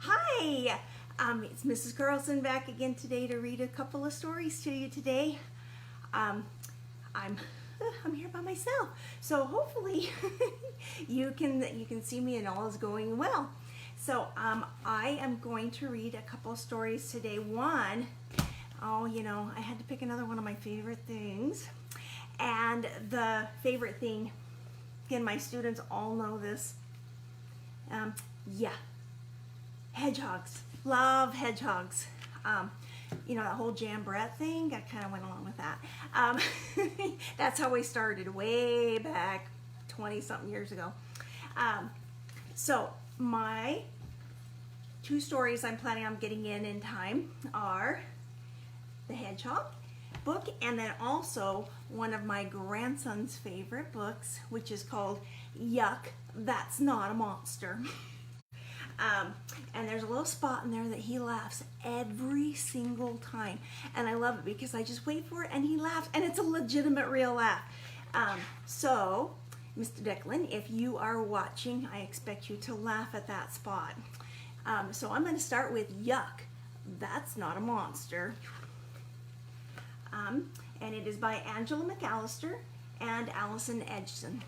Hi, it's Mrs. Carlson back again today to read a couple of stories to you today. I'm here by myself, so hopefully you can see me and all is going well. So I am going to read a couple of stories today. One, I had to pick another one of my favorite things, and the favorite thing, again, my students all know this. Hedgehogs. Love hedgehogs. That whole Jam Brett thing, I kind of went along with that. That's how we started way back 20-something years ago. So my two stories I'm planning on getting in time are the Hedgehog book, and then also one of my grandson's favorite books, which is called Yuck, That's Not a Monster. And there's a little spot in there that he laughs every single time. And I love it because I just wait for it and he laughs, and it's a legitimate real laugh. So, Mr. Declan, if you are watching, I expect you to laugh at that spot. So I'm going to start with Yuck, That's Not a Monster. And it is by Angela McAllister and Alison Edgson.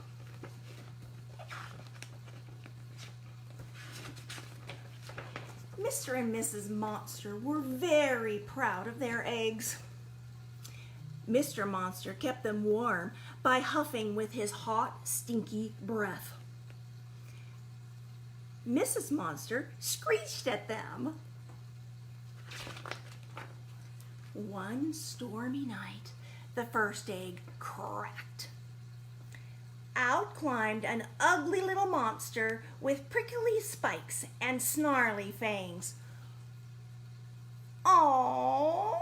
Mr. and Mrs. Monster were very proud of their eggs. Mr. Monster kept them warm by huffing with his hot, stinky breath. Mrs. Monster screeched at them. One stormy night, the first egg cracked. Out climbed an ugly little monster with prickly spikes and snarly fangs. "Aww,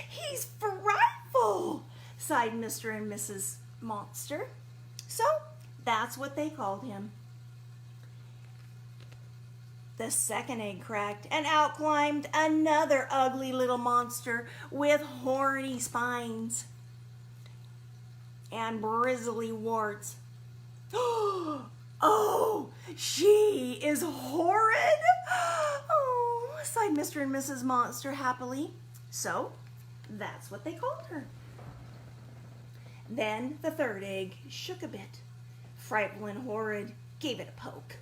he's frightful," sighed Mr. and Mrs. Monster. So that's what they called him. The second egg cracked, and out climbed another ugly little monster with horny spines and bristly warts. "Oh, she is horrid!" "Oh," sighed Mr. and Mrs. Monster happily. So that's what they called her. Then the third egg shook a bit. Frightful and Horrid gave it a poke.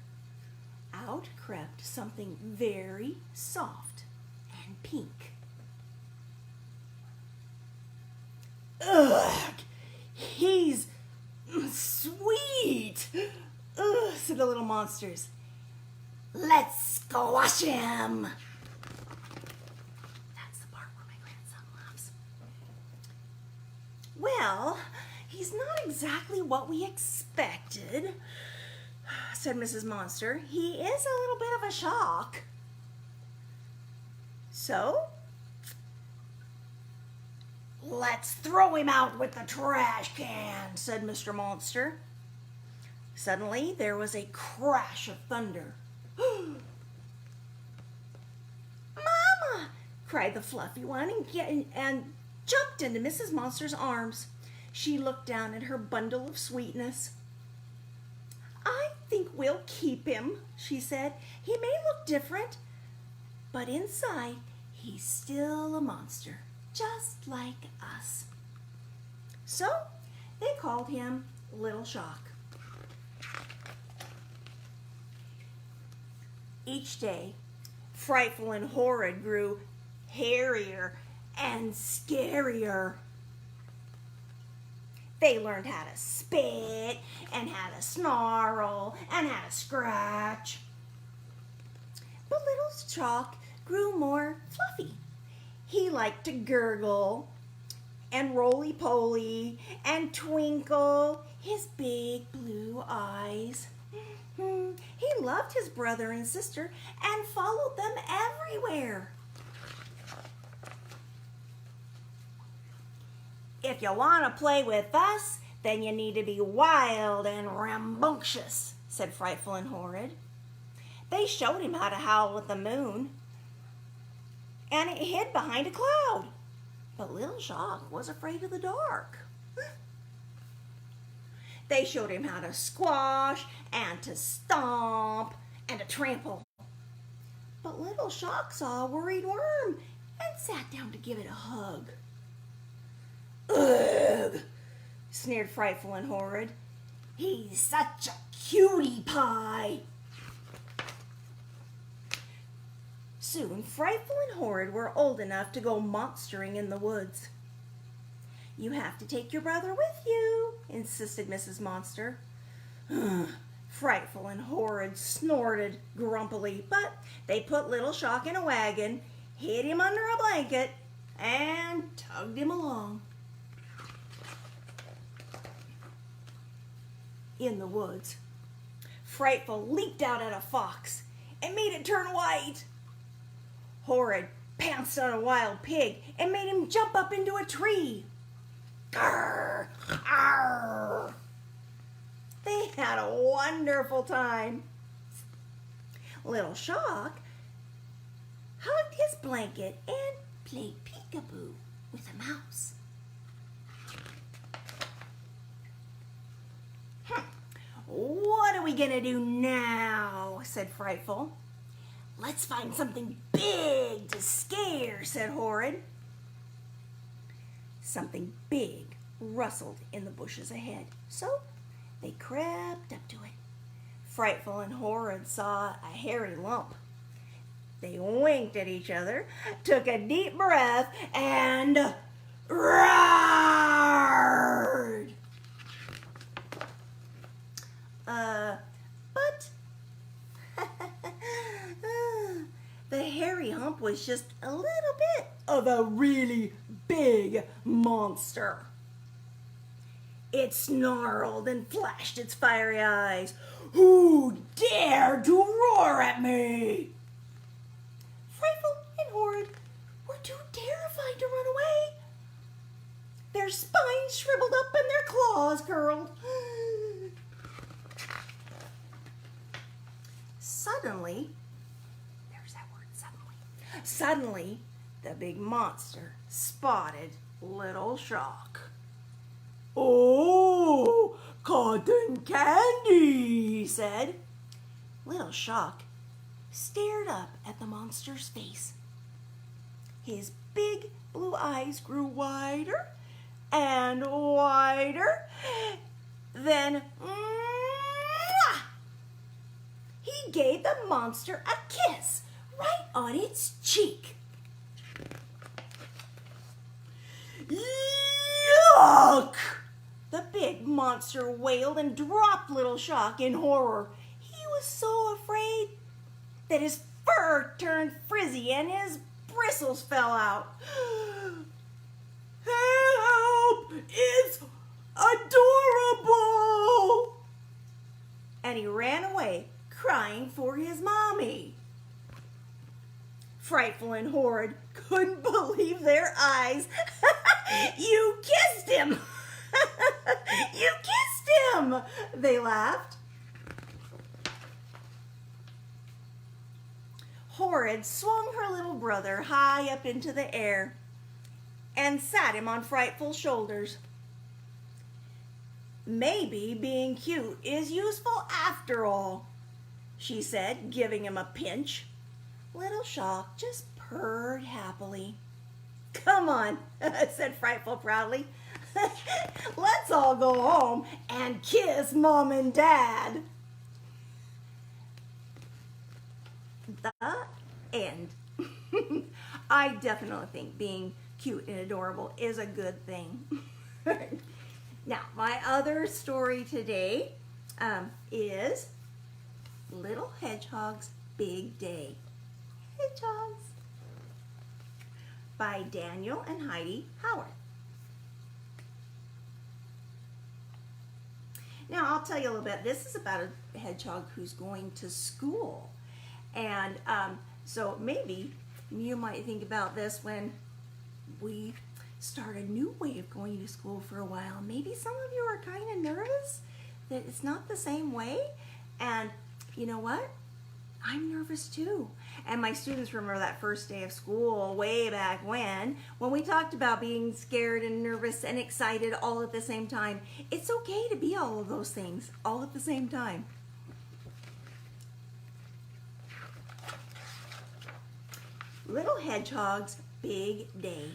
Out crept something very soft and pink. "Ugh! He's sweet," said the little monsters. "Let's squash him." That's the part where my grandson laughs. "Well, he's not exactly what we expected," said Mrs. Monster. "He is a little bit of a shock." "So let's throw him out with the trash can," said Mr. Monster. Suddenly there was a crash of thunder. "Mama!" cried the fluffy one and jumped into Mrs. Monster's arms. She looked down at her bundle of sweetness. "I think we'll keep him," she said. "He may look different, but inside he's still a monster, just like us." So they called him Little Shock. Each day, Frightful and Horrid grew hairier and scarier. They learned how to spit and how to snarl and how to scratch. But Little Shock grew more fluffy. He liked to gurgle and roly-poly and twinkle his big blue eyes. He loved his brother and sister and followed them everywhere. "If you want to play with us, then you need to be wild and rambunctious," said Frightful and Horrid. They showed him how to howl at the moon, and it hid behind a cloud. But Little Shock was afraid of the dark. They showed him how to squash and to stomp and to trample. But Little Shock saw a worried worm and sat down to give it a hug. Ugh, sneered Frightful and Horrid. He's such a cutie pie. Soon, Frightful and Horrid were old enough to go monstering in the woods. You have to take your brother with you, insisted Mrs. Monster. Frightful and Horrid snorted grumpily, but they put Little Shock in a wagon, hid him under a blanket, and tugged him along. In the woods, Frightful leaped out at a fox and made it turn white. Horrid pounced on a wild pig and made him jump up into a tree. Grrr, arr. They had a wonderful time. Little Shock hugged his blanket and played peekaboo with a mouse. What are we gonna do now? Said Frightful. Let's find something big to scare, said Horrid. Something big rustled in the bushes ahead, so they crept up to it. Frightful and Horrid saw a hairy lump. They winked at each other, took a deep breath, and roared. But the hairy hump was just a little bit of a really big monster. It snarled and flashed its fiery eyes. Who dared to roar at me? Frightful and Horrid were too terrified to run away. Their spines shriveled up and their claws curled. Suddenly, there's that word, suddenly, the big monster spotted Little Shock. Oh, cotton candy, he said. Little Shock stared up at the monster's face. His big blue eyes grew wider and wider. Then, he gave the monster a kiss right on its cheek. Yuck! The big monster wailed and dropped Little Shock in horror. He was so afraid that his fur turned frizzy and his bristles fell out. Help! It's adorable! And he ran away, crying for his mommy. Frightful and Horrid couldn't believe their eyes. You kissed him! You kissed him! They laughed. Horrid swung her little brother high up into the air and sat him on Frightful's shoulders. Maybe being cute is useful after all, she said, giving him a pinch. Little Shock just purred happily. Come on, said Frightful proudly. Let's all go home and kiss Mom and Dad. The end. I definitely think being cute and adorable is a good thing. Now, my other story today is Little Hedgehog's Big Day. Hedgehogs by Daniel and Heidi Howarth. Now, I'll tell you a little bit. This is about a hedgehog who's going to school. And so maybe you might think about this when we start a new way of going to school for a while. Maybe some of you are kind of nervous that it's not the same way. And you know what? I'm nervous too. And my students remember that first day of school way back when we talked about being scared and nervous and excited all at the same time. It's okay to be all of those things all at the same time. Little Hedgehog's Big Day.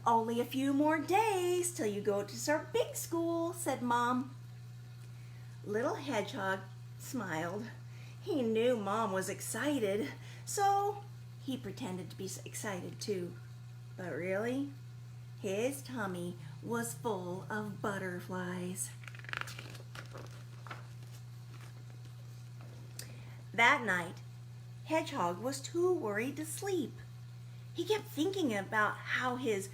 Only a few more days till you go to start big school, said Mom. Little Hedgehog smiled. He knew Mom was excited, so he pretended to be excited too. But really, his tummy was full of butterflies. That night, Hedgehog was too worried to sleep. He kept thinking about how big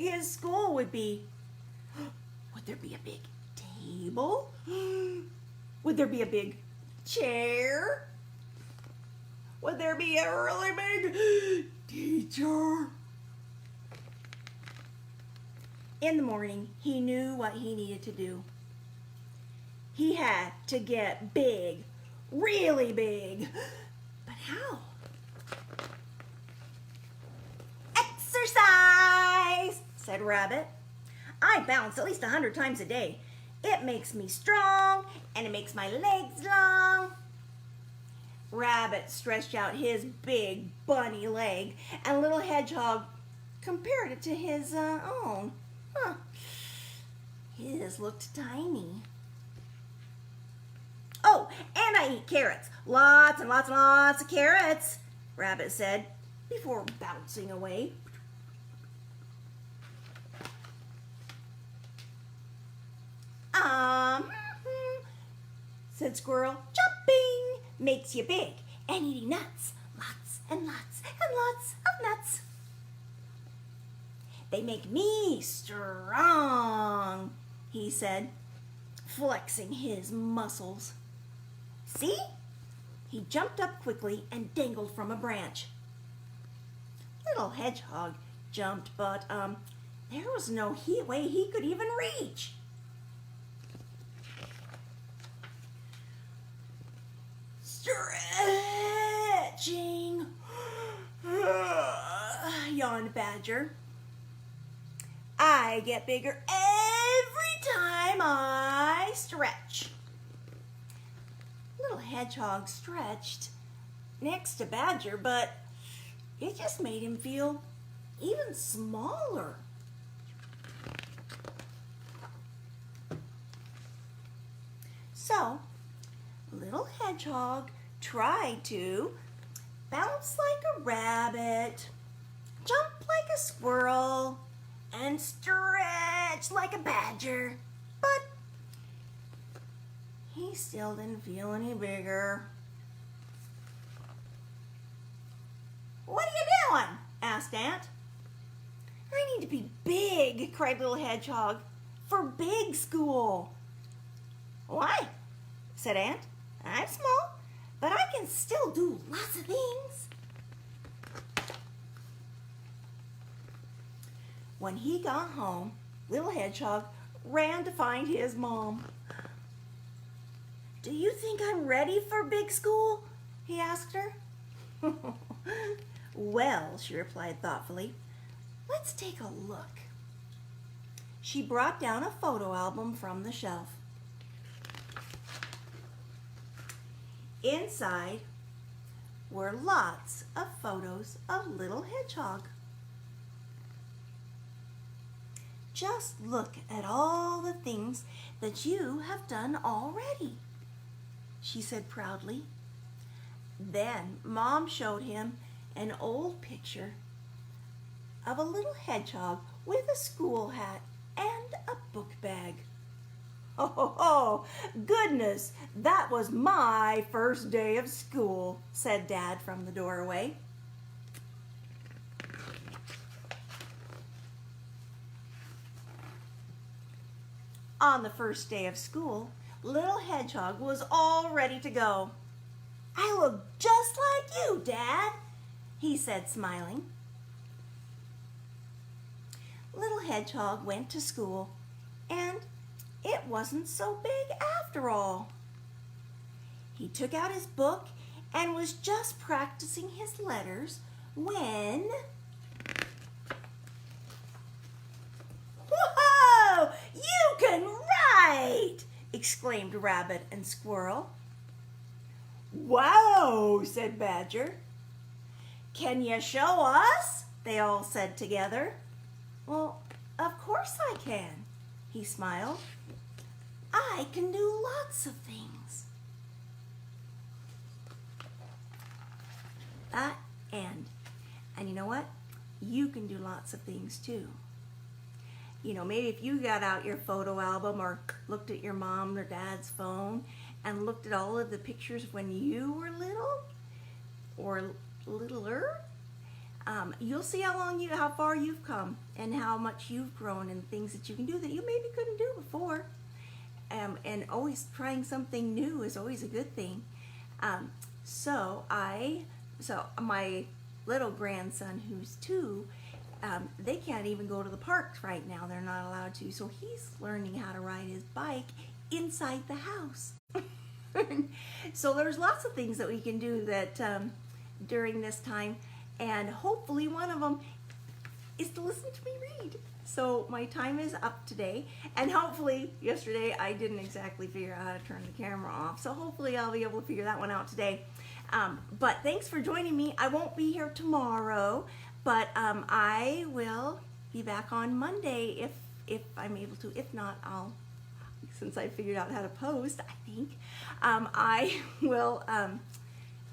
his school would be. Would there be a big table? Would there be a big chair? Would there be a really big teacher? In the morning, he knew what he needed to do. He had to get big, really big. But how? Exercise, said Rabbit. I bounce at least 100 times a day. It makes me strong and it makes my legs long. Rabbit stretched out his big bunny leg and Little Hedgehog compared it to his own. His looked tiny. Oh, and I eat carrots. Lots and lots and lots of carrots, Rabbit said before bouncing away. Said Squirrel. Jumping makes you big, and eating nuts, lots and lots and lots of nuts. They make me strong, he said, flexing his muscles. See? He jumped up quickly and dangled from a branch. Little Hedgehog jumped, but there was no way he could even reach. Stretching, yawned Badger. I get bigger every time I stretch. Little Hedgehog stretched next to Badger, but it just made him feel even smaller. So, Little Hedgehog tried to bounce like a rabbit, jump like a squirrel, and stretch like a badger, but he still didn't feel any bigger. What are you doing? Asked Ant. I need to be big, cried Little Hedgehog, for big school. Why? Said Ant. I'm small, but I can still do lots of things. When he got home, Little Hedgehog ran to find his mom. Do you think I'm ready for big school? He asked her. Well, she replied thoughtfully, let's take a look. She brought down a photo album from the shelf. Inside were lots of photos of Little Hedgehog. Just look at all the things that you have done already, she said proudly. Then Mom showed him an old picture of a little hedgehog with a school hat and a book bag. Oh, goodness, that was my first day of school, said Dad from the doorway. On the first day of school, Little Hedgehog was all ready to go. I look just like you, Dad, he said, smiling. Little Hedgehog went to school, and it wasn't so big after all. He took out his book and was just practicing his letters when... Whoa! You can write! Exclaimed Rabbit and Squirrel. "Wow," said Badger. "Can you show us?" they all said together. "Well, of course I can," he smiled. "I can do lots of things." That end. And you know what? You can do lots of things too. You know, maybe if you got out your photo album or looked at your mom or dad's phone and looked at all of the pictures when you were little or littler, you'll see how far you've come and how much you've grown and things that you can do that you maybe couldn't do before. And always trying something new is always a good thing. So my little grandson, who's 2, they can't even go to the parks right now. They're not allowed to. So he's learning how to ride his bike inside the house. So there's lots of things that we can do that during this time. And hopefully one of them is to listen to me read. So my time is up today. And hopefully, yesterday I didn't exactly figure out how to turn the camera off. So hopefully I'll be able to figure that one out today. But thanks for joining me. I won't be here tomorrow, but I will be back on Monday if I'm able to. If not, since I figured out how to post, I think, I will,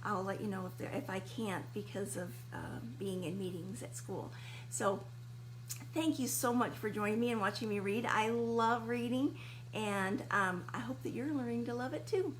I'll let you know if I can't because of being in meetings at school. So thank you so much for joining me and watching me read. I love reading, and I hope that you're learning to love it too.